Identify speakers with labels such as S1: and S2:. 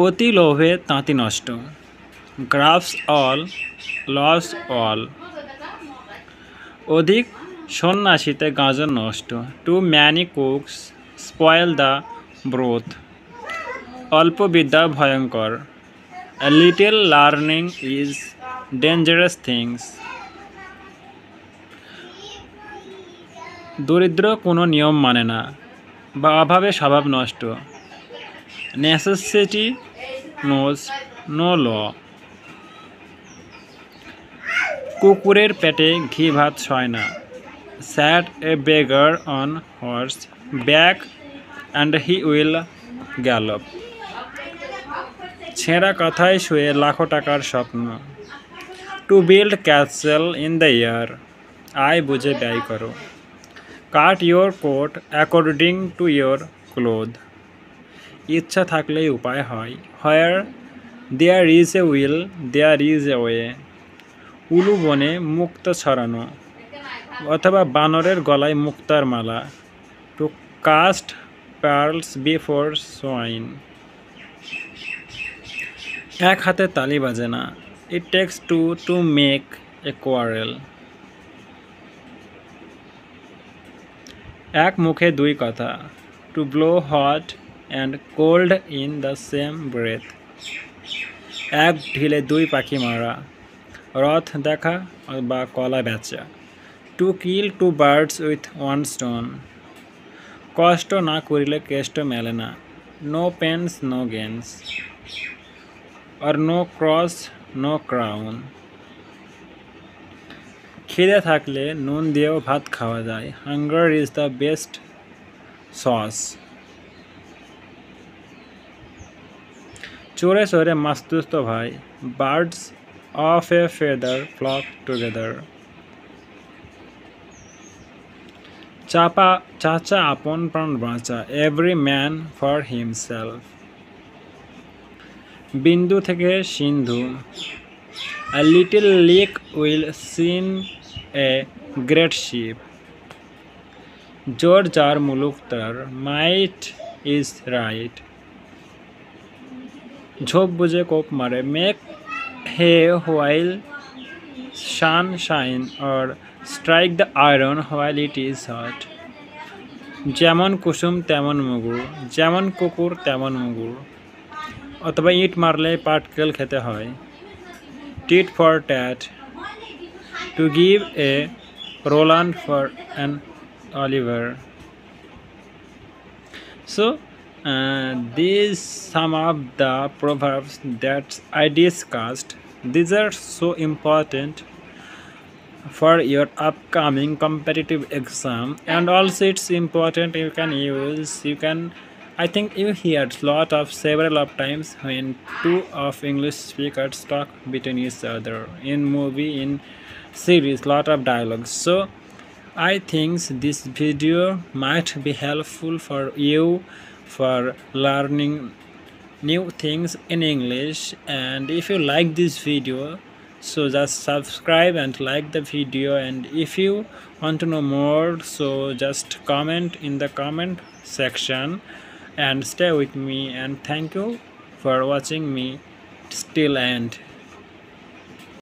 S1: অতি লোভে তাঁতি নষ্ট, গ্রাফস অল লস অল। অধিক সন্ন্যাসীতে গাজর নষ্ট, too many cooks spoil the broth. অল্প বিদ্যা ভয়ঙ্কর, a little learning is dangerous things. দরিদ্র কোনো নিয়ম মানে না বা অভাবে স্বভাব নষ্ট, necessity knows no law. কুকুরের পেটে ঘি ভাত সয় না, sat a beggar on horse back and he will gallop. ছেঁড়া কাঁথায় শুয়ে লাখো টাকার স্বপ্ন, to build castle in the air. আয় বুঝে ব্যয় করো, cut your coat according to your cloth. ইচ্ছা থাকলেই উপায় হয়, where there is a will there is a way. উলু বনে মুক্ত ছড়ানো অথবা বানরের গলায় মুক্তার মালা, to cast pearls before swine. এক হাতে তালি বাজে না, it takes two to make a quarrel. এক মুখে দুই কথা, to blow hot and cold in the same breath. এক ঢিলে দুই পাখি মারা, রথ দেখা বা কলা বেচা, to kill two birds with one stone. কষ্ট না করিলে কেষ্ট মেলে না, নো পেন্স নো গেন্স, আর নো ক্রস নো ক্রাউন। খিদে থাকলে নুন দিয়েও ভাত খাওয়া যায়, hunger is the best sauce. চোরে চোরে মাস্তুস্ত ভাই, birds of a feather flock together. চাচা আপন প্রাণ বাঁচা, এভরি ম্যান ফর হিমসেলফ। বিন্দু থেকে সিন্ধু, a little leak will sink a great ship. জোর যার মুলুক তার, might is right. ঝোপ বুঝে কোপ মারে, make hay while sun shine or strike the iron while it is hot. যেমন কুসুম তেমন মুগুর, যেমন কুকুর তেমন মুগুর। অথবা ইট মারলে পাটকেল খেতে হয়, tit for tat, to give a Roland for an Oliver. So these some of the proverbs that I discussed. These are so important for your upcoming competitive exam, and also it's important you can I think you hear several of times when two of English speakers talk between each other in movie, in series, lot of dialogues. So I think this video might be helpful for you for learning new things in English. And if you like this video, so just subscribe and like the video, and if you want to know more, so just comment in the comment section and stay with me, and thank you for watching me till end.